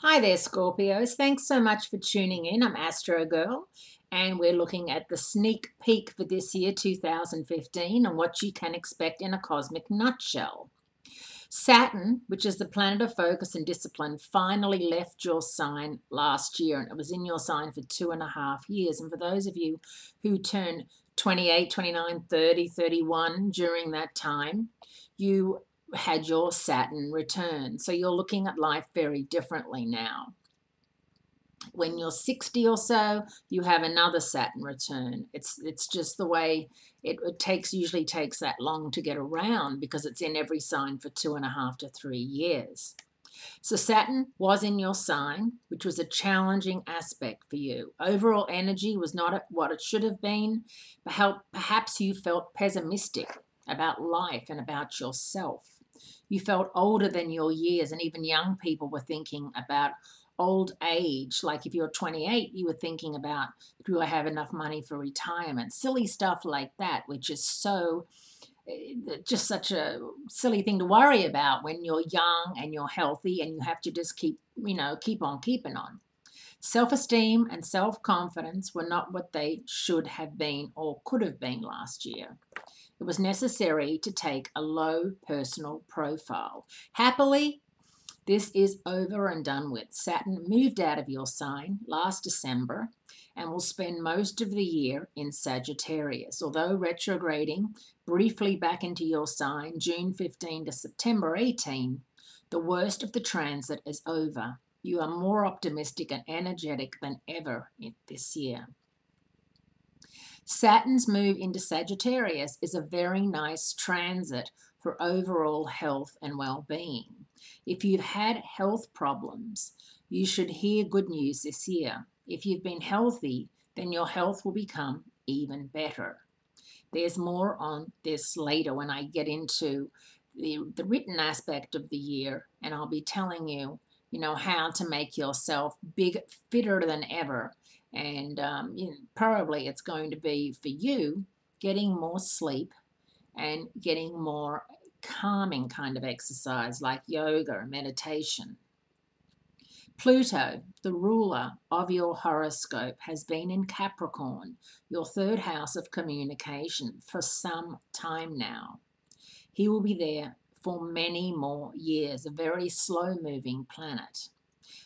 Hi there, Scorpios. Thanks so much for tuning in. I'm Astrogirl, and we're looking at the sneak peek for this year, 2015, and what you can expect in a cosmic nutshell. Saturn, which is the planet of focus and discipline, finally left your sign last year, and it was in your sign for 2.5 years. And for those of you who turn 28, 29, 30, 31 during that time, you had your Saturn return. So you're looking at life very differently now. When you're 60 or so, you have another Saturn return. It's just the way it usually takes that long to get around because it's in every sign for 2.5 to 3 years. So Saturn was in your sign, which was a challenging aspect for you. Overall energy was not what it should have been. Perhaps you felt pessimistic about life and about yourself. You felt older than your years, and even young people were thinking about old age. Like if you're 28, you were thinking about, do I have enough money for retirement? Silly stuff like that, which is just such a silly thing to worry about when you're young and you're healthy and you have to just keep on keeping on. Self-esteem and self-confidence were not what they should have been or could have been last year. It was necessary to take a low personal profile. Happily, this is over and done with. Saturn moved out of your sign last December and will spend most of the year in Sagittarius. Although retrograding briefly back into your sign, June 15 to September 18, the worst of the transit is over. You are more optimistic and energetic than ever this year. Saturn's move into Sagittarius is a very nice transit for overall health and well-being. If you've had health problems, you should hear good news this year. If you've been healthy, then your health will become even better. There's more on this later when I get into the written aspect of the year, and I'll be telling you, how to make yourself fitter than ever. And probably it's going to be for you getting more sleep and getting more calming kind of exercise like yoga or meditation. Pluto, the ruler of your horoscope, has been in Capricorn, your third house of communication, for some time now. He will be there for many more years, a very slow-moving planet.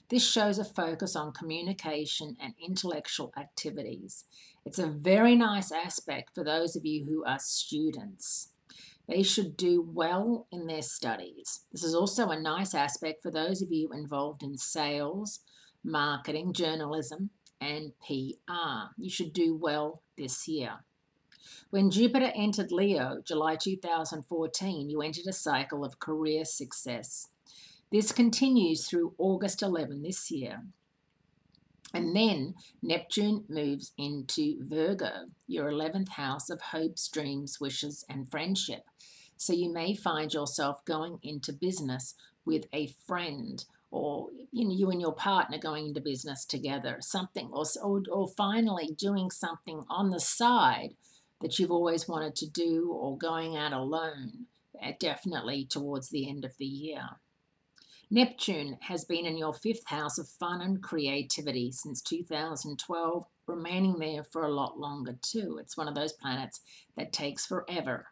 This shows a focus on communication and intellectual activities. It's a very nice aspect for those of you who are students. They should do well in their studies. This is also a nice aspect for those of you involved in sales, marketing, journalism, and PR. You should do well this year. When Jupiter entered Leo, July 2014, you entered a cycle of career success. This continues through August 11 this year. And then Neptune moves into Virgo, your 11th house of hopes, dreams, wishes, and friendship. So you may find yourself going into business with a friend, or you and your partner going into business together, something, or finally doing something on the side that you've always wanted to do, or going out alone, definitely towards the end of the year. Neptune has been in your 5th house of fun and creativity since 2012, remaining there for a lot longer too. It's one of those planets that takes forever.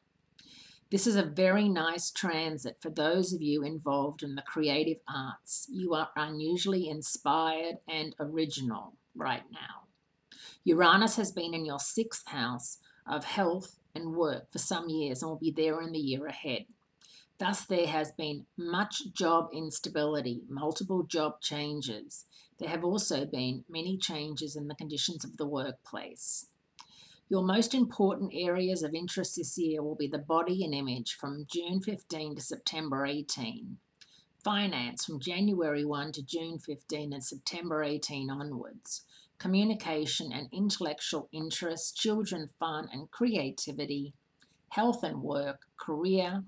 This is a very nice transit for those of you involved in the creative arts. You are unusually inspired and original right now. Uranus has been in your 6th house of health and work for some years and will be there in the year ahead. Thus, there has been much job instability, multiple job changes. There have also been many changes in the conditions of the workplace. Your most important areas of interest this year will be the body and image from June 15 to September 18. Finance from January 1 to June 15 and September 18 onwards. Communication and intellectual interests, children, fun and creativity, health and work, career,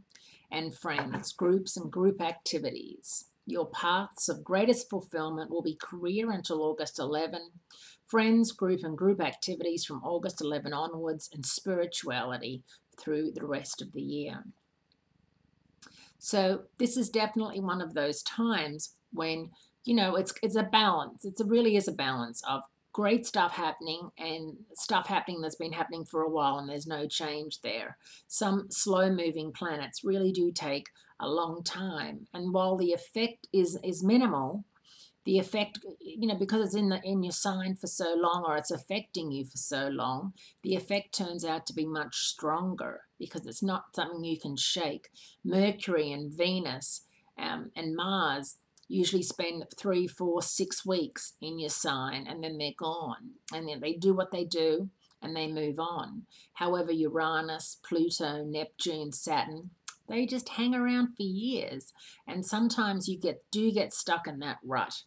and friends, groups and group activities. Your paths of greatest fulfillment will be career until August 11, friends, group and group activities from August 11 onwards, and spirituality through the rest of the year. So this is definitely one of those times when you know, it's a balance. Really is a balance of great stuff happening and stuff happening that's been happening for a while and there's no change there. Some slow moving planets really do take a long time. And while the effect is minimal, the effect, you know, because it's in your sign for so long, or it's affecting you for so long, the effect turns out to be much stronger because it's not something you can shake. Mercury and Venus and Mars usually spend 3, 4, 6 weeks in your sign, and then they're gone, and then they do what they do and they move on. However, Uranus, Pluto, Neptune, Saturn, they just hang around for years, and sometimes you do get stuck in that rut.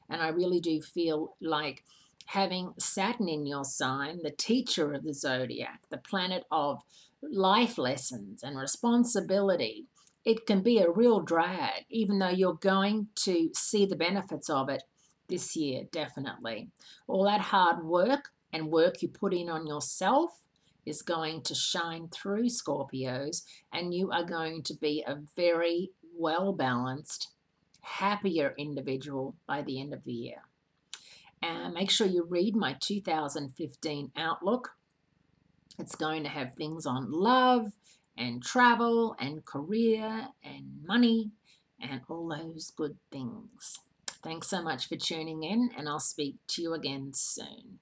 And I really do feel like having Saturn in your sign, the teacher of the zodiac, the planet of life lessons and responsibility, it can be a real drag, even though you're going to see the benefits of it this year, definitely. All that hard work and work you put in on yourself is going to shine through, Scorpios, and you are going to be a very well balanced, happier individual by the end of the year. And make sure you read my 2015 Outlook. It's going to have things on love and travel and career and money and all those good things. Thanks so much for tuning in, and I'll speak to you again soon.